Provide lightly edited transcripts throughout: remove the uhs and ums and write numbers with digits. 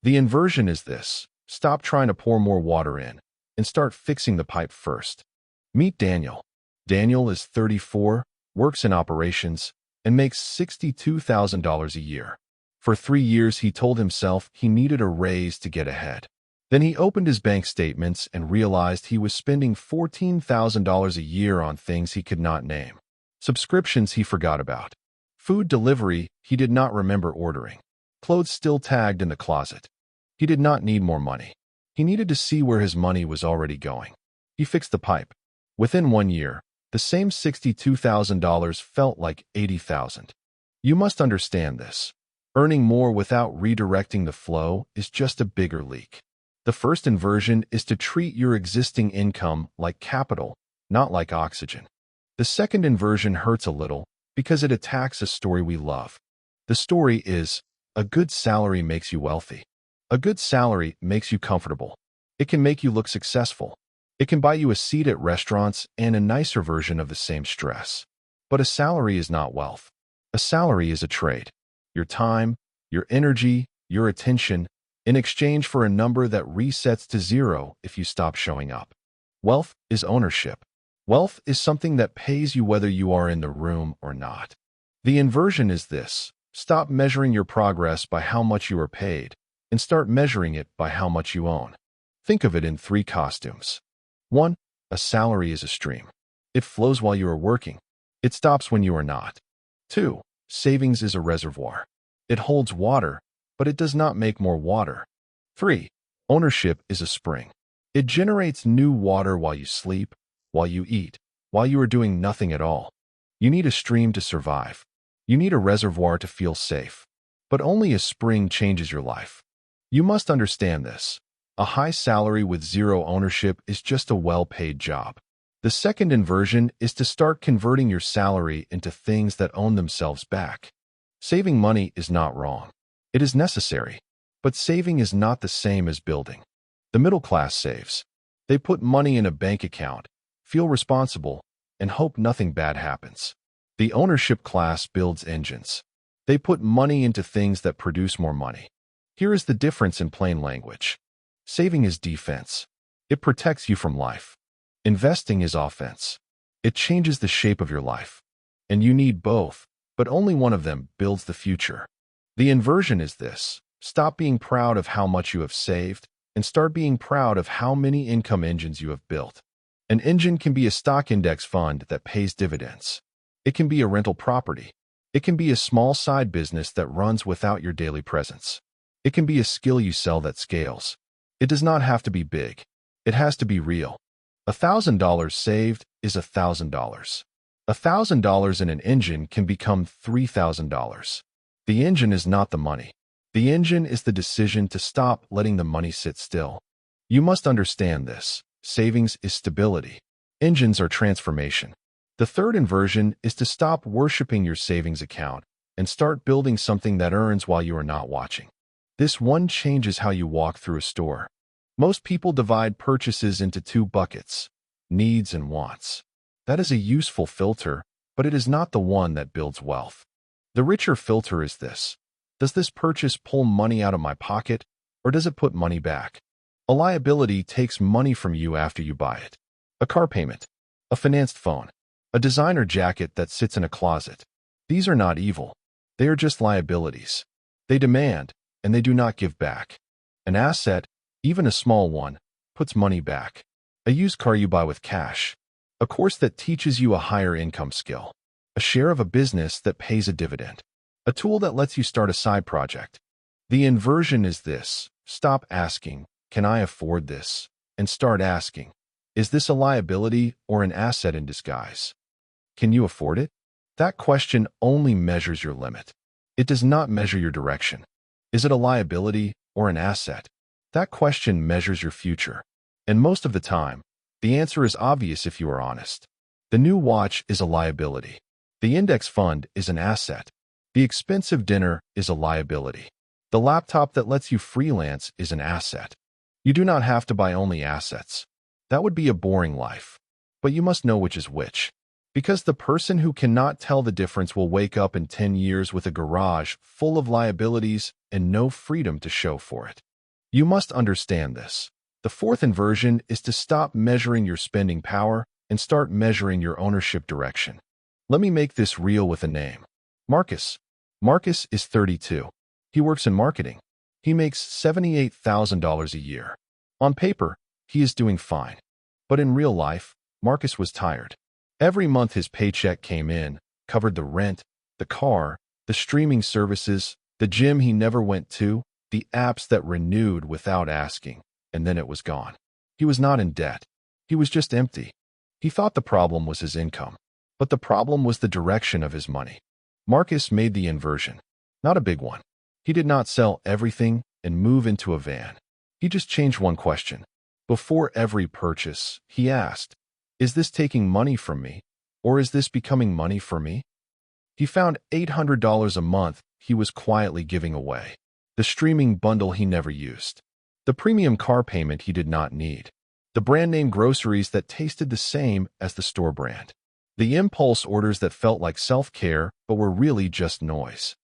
The inversion is this: stop trying to pour more water in and start fixing the pipe first. Meet Daniel. Daniel is 34, works in operations, and makes $62,000 a year. For 3 years, he told himself he needed a raise to get ahead. Then he opened his bank statements and realized he was spending $14,000 a year on things he could not name. Subscriptions he forgot about. Food delivery he did not remember ordering. Clothes still tagged in the closet. He did not need more money. He needed to see where his money was already going. He fixed the pipe. Within 1 year, the same $62,000 felt like $80,000. You must understand this. Earning more without redirecting the flow is just a bigger leak. The first inversion is to treat your existing income like capital, not like oxygen. The second inversion hurts a little because it attacks a story we love. The story is, a good salary makes you wealthy. A good salary makes you comfortable. It can make you look successful. It can buy you a seat at restaurants and a nicer version of the same stress. But a salary is not wealth. A salary is a trade. Your time, your energy, your attention, in exchange for a number that resets to zero if you stop showing up. Wealth is ownership. Wealth is something that pays you whether you are in the room or not. The inversion is this: stop measuring your progress by how much you are paid and start measuring it by how much you own. Think of it in 3 costumes. 1. A salary is a stream. It flows while you are working. It stops when you are not. 2. Savings is a reservoir. It holds water, but it does not make more water. 3. Ownership is a spring. It generates new water while you sleep, while you eat, while you are doing nothing at all. You need a stream to survive. You need a reservoir to feel safe. But only a spring changes your life. You must understand this. A high salary with zero ownership is just a well-paid job. The second inversion is to start converting your salary into things that own themselves back. Saving money is not wrong. It is necessary. But saving is not the same as building. The middle class saves. They put money in a bank account, feel responsible, and hope nothing bad happens. The ownership class builds engines. They put money into things that produce more money. Here is the difference in plain language. Saving is defense. It protects you from life. Investing is offense. It changes the shape of your life. And you need both, but only one of them builds the future. The inversion is this: stop being proud of how much you have saved and start being proud of how many income engines you have built. An engine can be a stock index fund that pays dividends. It can be a rental property. It can be a small side business that runs without your daily presence. It can be a skill you sell that scales. It does not have to be big. It has to be real. $1,000 saved is $1,000. $1,000 in an engine can become $3,000. The engine is not the money. The engine is the decision to stop letting the money sit still. You must understand this. Savings is stability. Engines are transformation. The third inversion is to stop worshiping your savings account and start building something that earns while you are not watching. This one changes how you walk through a store. Most people divide purchases into 2 buckets: needs and wants. That is a useful filter, but it is not the one that builds wealth. The richer filter is this: does this purchase pull money out of my pocket, or does it put money back? A liability takes money from you after you buy it. A car payment, a financed phone, a designer jacket that sits in a closet. These are not evil. They are just liabilities. They demand, and they do not give back. An asset, even a small one, puts money back. A used car you buy with cash. A course that teaches you a higher income skill. A share of a business that pays a dividend. A tool that lets you start a side project. The inversion is this: stop asking, "Can I afford this?" and start asking, "Is this a liability or an asset in disguise?" Can you afford it? That question only measures your limit. It does not measure your direction. Is it a liability or an asset? That question measures your future. And most of the time, the answer is obvious if you are honest. The new watch is a liability. The index fund is an asset. The expensive dinner is a liability. The laptop that lets you freelance is an asset. You do not have to buy only assets. That would be a boring life. But you must know which is which. Because the person who cannot tell the difference will wake up in 10 years with a garage full of liabilities and no freedom to show for it. You must understand this. The fourth inversion is to stop measuring your spending power and start measuring your ownership direction. Let me make this real with a name. Marcus. Marcus is 32. He works in marketing. He makes $78,000 a year. On paper, he is doing fine. But in real life, Marcus was tired. Every month his paycheck came in, covered the rent, the car, the streaming services, the gym he never went to, the apps that renewed without asking, and then it was gone. He was not in debt. He was just empty. He thought the problem was his income, but the problem was the direction of his money. Marcus made the inversion. Not a big one. He did not sell everything and move into a van. He just changed one question. Before every purchase, he asked, "Is this taking money from me, or is this becoming money for me?" He found $800 a month he was quietly giving away. The streaming bundle he never used. The premium car payment he did not need. The brand-name groceries that tasted the same as the store brand. The impulse orders that felt like self-care but were really just noise.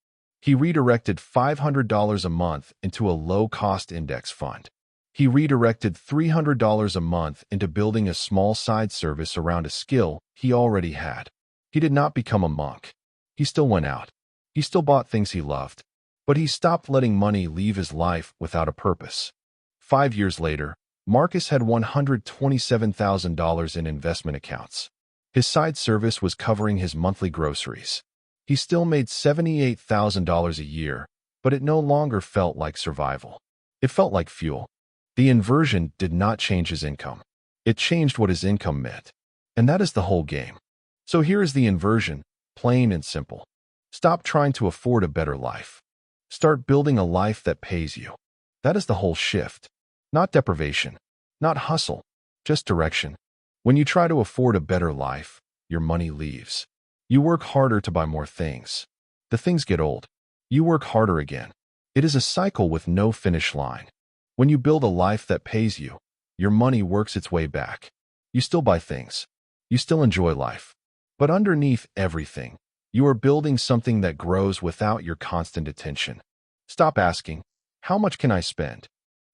He redirected $500 a month into a low-cost index fund. He redirected $300 a month into building a small side service around a skill he already had. He did not become a monk. He still went out. He still bought things he loved. But he stopped letting money leave his life without a purpose. 5 years later, Marcus had $127,000 in investment accounts. His side service was covering his monthly groceries. He still made $78,000 a year, but it no longer felt like survival. It felt like fuel. The inversion did not change his income. It changed what his income meant. And that is the whole game. So here is the inversion, plain and simple. Stop trying to afford a better life. Start building a life that pays you. That is the whole shift. Not deprivation, not hustle, just direction. When you try to afford a better life, your money leaves. You work harder to buy more things. The things get old. You work harder again. It is a cycle with no finish line. When you build a life that pays you, your money works its way back. You still buy things. You still enjoy life. But underneath everything, you are building something that grows without your constant attention. Stop asking, "How much can I spend?"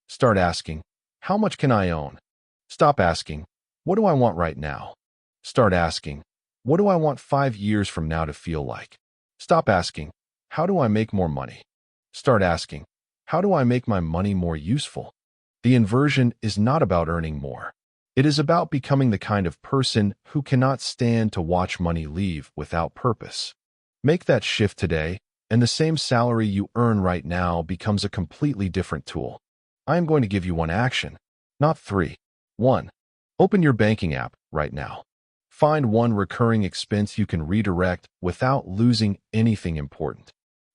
Start asking, "How much can I own?" Stop asking, "What do I want right now?" Start asking, "What do I want 5 years from now to feel like?" Stop asking, "How do I make more money?" Start asking, "How do I make my money more useful?" The inversion is not about earning more. It is about becoming the kind of person who cannot stand to watch money leave without purpose. Make that shift today, and the same salary you earn right now becomes a completely different tool. I am going to give you one action, not 3. 1. Open your banking app right now. Find one recurring expense you can redirect without losing anything important.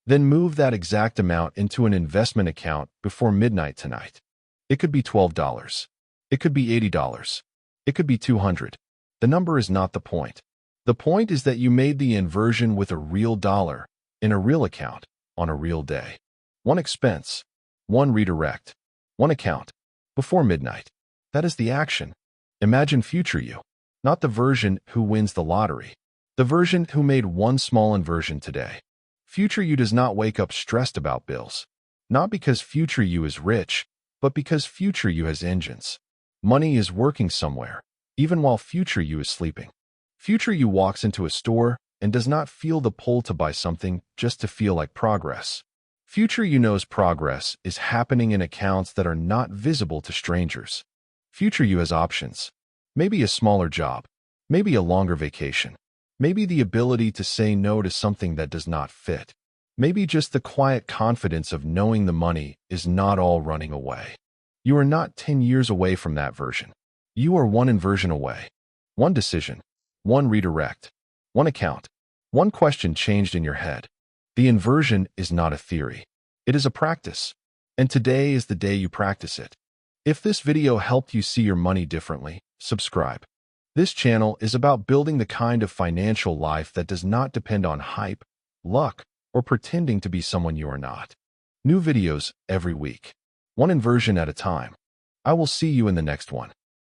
Then move that exact amount into an investment account before midnight tonight. It could be $12. It could be $80. It could be $200. The number is not the point. The point is that you made the inversion with a real dollar, in a real account, on a real day. One expense, one redirect, one account, before midnight. That is the action. Imagine future you, not the version who wins the lottery, the version who made one small inversion today. Future you does not wake up stressed about bills. Not because future you is rich, but because future you has engines. Money is working somewhere, even while future you is sleeping. Future you walks into a store and does not feel the pull to buy something just to feel like progress. Future you knows progress is happening in accounts that are not visible to strangers. Future you has options. Maybe a smaller job, maybe a longer vacation, maybe the ability to say no to something that does not fit, maybe just the quiet confidence of knowing the money is not all running away. You are not 10 years away from that version. You are one inversion away. One decision, one redirect, one account, one question changed in your head. The inversion is not a theory. It is a practice. And today is the day you practice it. If this video helped you see your money differently, subscribe. This channel is about building the kind of financial life that does not depend on hype, luck, or pretending to be someone you are not. New videos every week. One inversion at a time. I will see you in the next one.